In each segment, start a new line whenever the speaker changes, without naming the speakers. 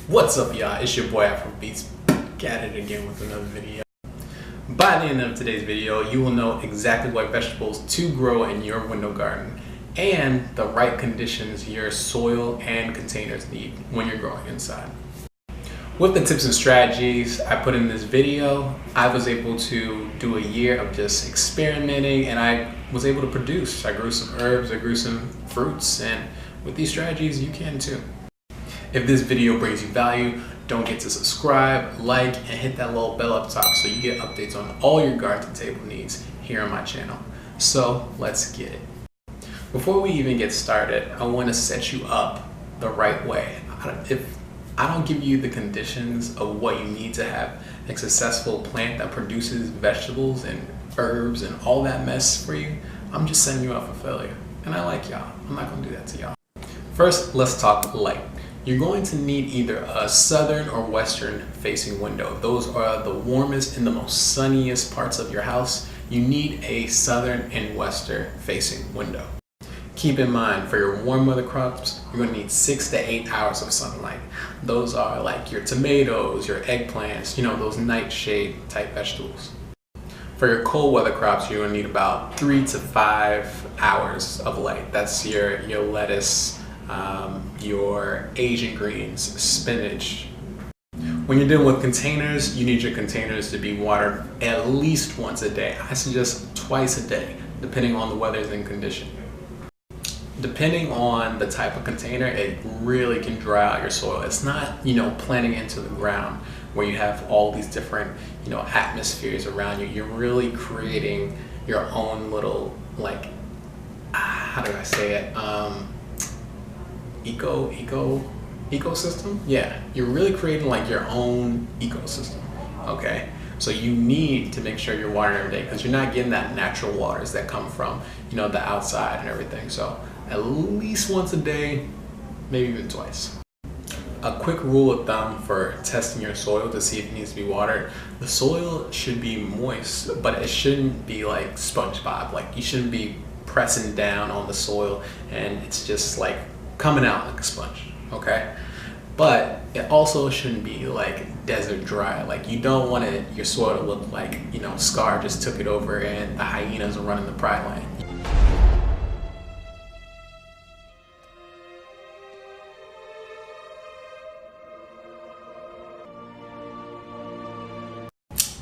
What's up, y'all? It's your boy Afro Beets, back at it again with another video. By the end of today's video, you will know exactly what vegetables to grow in your window garden and the right conditions your soil and containers need when you're growing inside. With the tips and strategies I put in this video, I was able to do a year of just experimenting, and I was able to produce. I grew some herbs, I grew some fruits, and with these strategies, you can too. If this video brings you value, don't forget to subscribe, like, and hit that little bell up top so you get updates on all your garden to table needs here on my channel. So let's get it. Before we even get started, I want to set you up the right way. If I don't give you the conditions of what you need to have a successful plant that produces vegetables and herbs and all that mess for you, I'm just setting you up for failure. And I like y'all. I'm not going to do that to y'all. First, let's talk light. You're going to need either a southern or western facing window. Those are the warmest and the most sunniest parts of your house. You need a southern and western facing window. Keep in mind, for your warm weather crops, you're going to need 6 to 8 hours of sunlight. Those are like your tomatoes, your eggplants, those nightshade type vegetables. For your cold weather crops, you're going to need about 3 to 5 hours of light. That's your lettuce, your Asian greens, spinach. When you're dealing with containers, you need your containers to be watered at least once a day. I suggest twice a day, depending on the weather and condition. Depending on the type of container, it really can dry out your soil. It's not, planting into the ground where you have all these different, atmospheres around you. You're really creating your own little, how do I say it? Ecosystem? Yeah, you're really creating your own ecosystem, okay? So you need to make sure you're watering every day because you're not getting that natural waters that come from, the outside and everything. So at least once a day, maybe even twice. A quick rule of thumb for testing your soil to see if it needs to be watered: the soil should be moist, but it shouldn't be like SpongeBob. You shouldn't be pressing down on the soil and it's just coming out like a sponge, okay? But it also shouldn't be desert dry. You don't want your soil to look like, Scar just took it over and the hyenas are running the pride lane.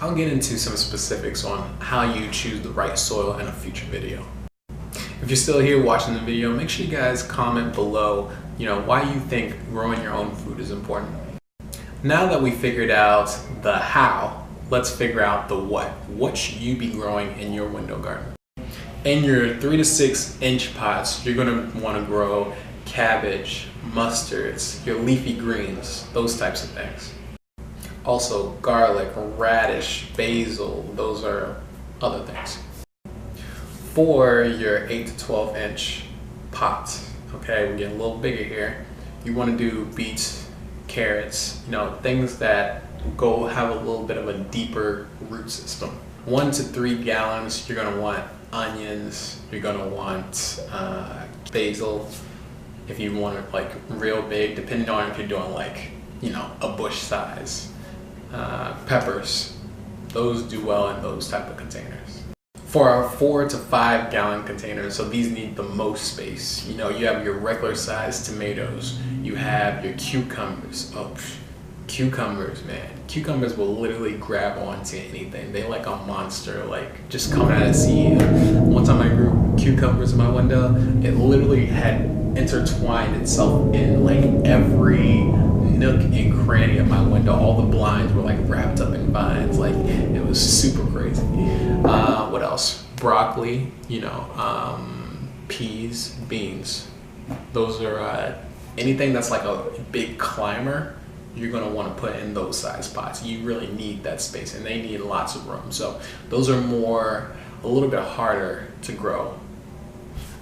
I'll get into some specifics on how you choose the right soil in a future video. If you're still here watching the video, make sure you guys comment below, why you think growing your own food is important. Now that we figured out the how, let's figure out the what. What should you be growing in your window garden? In your 3 to 6 inch pots, you're gonna wanna grow cabbage, mustards, your leafy greens, those types of things. Also garlic, radish, basil, those are other things. For your 8 to 12 inch pot, okay, we're getting a little bigger here, you want to do beets, carrots, things that have a little bit of a deeper root system. 1 to 3 gallons, you're going to want onions, you're going to want basil, if you want it real big, depending on if you're doing a bush size. Peppers, those do well in those type of containers. For our 4 to 5 gallon containers, so these need the most space. You have your regular size tomatoes, you have your cucumbers. Cucumbers, man. Cucumbers will literally grab onto anything. They like a monster, just coming out of the sea. One time I grew cucumbers in my window, it literally had intertwined itself in every nook and cranny of my window. All the blinds were wrapped up in vines. It was super crazy. What else? Broccoli, peas, beans. Those are anything that's a big climber, you're going to want to put in those size pots. You really need that space and they need lots of room. So those are a little bit harder to grow.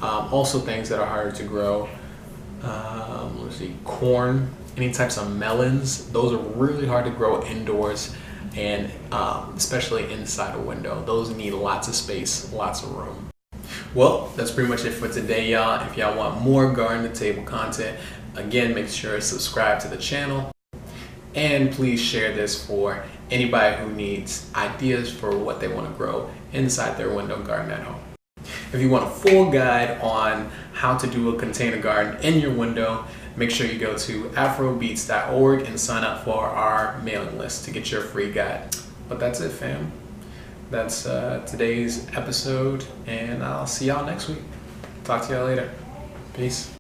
Also things that are harder to grow, let's see, corn, any types of melons, those are really hard to grow indoors and especially inside a window. Those need lots of space, lots of room. Well, that's pretty much it for today, y'all. If y'all want more garden to table content, again, make sure to subscribe to the channel. And please share this for anybody who needs ideas for what they want to grow inside their window garden at home. If you want a full guide on how to do a container garden in your window, make sure you go to afrobeets.org and sign up for our mailing list to get your free guide. But that's it, fam. That's today's episode, and I'll see y'all next week. Talk to y'all later. Peace.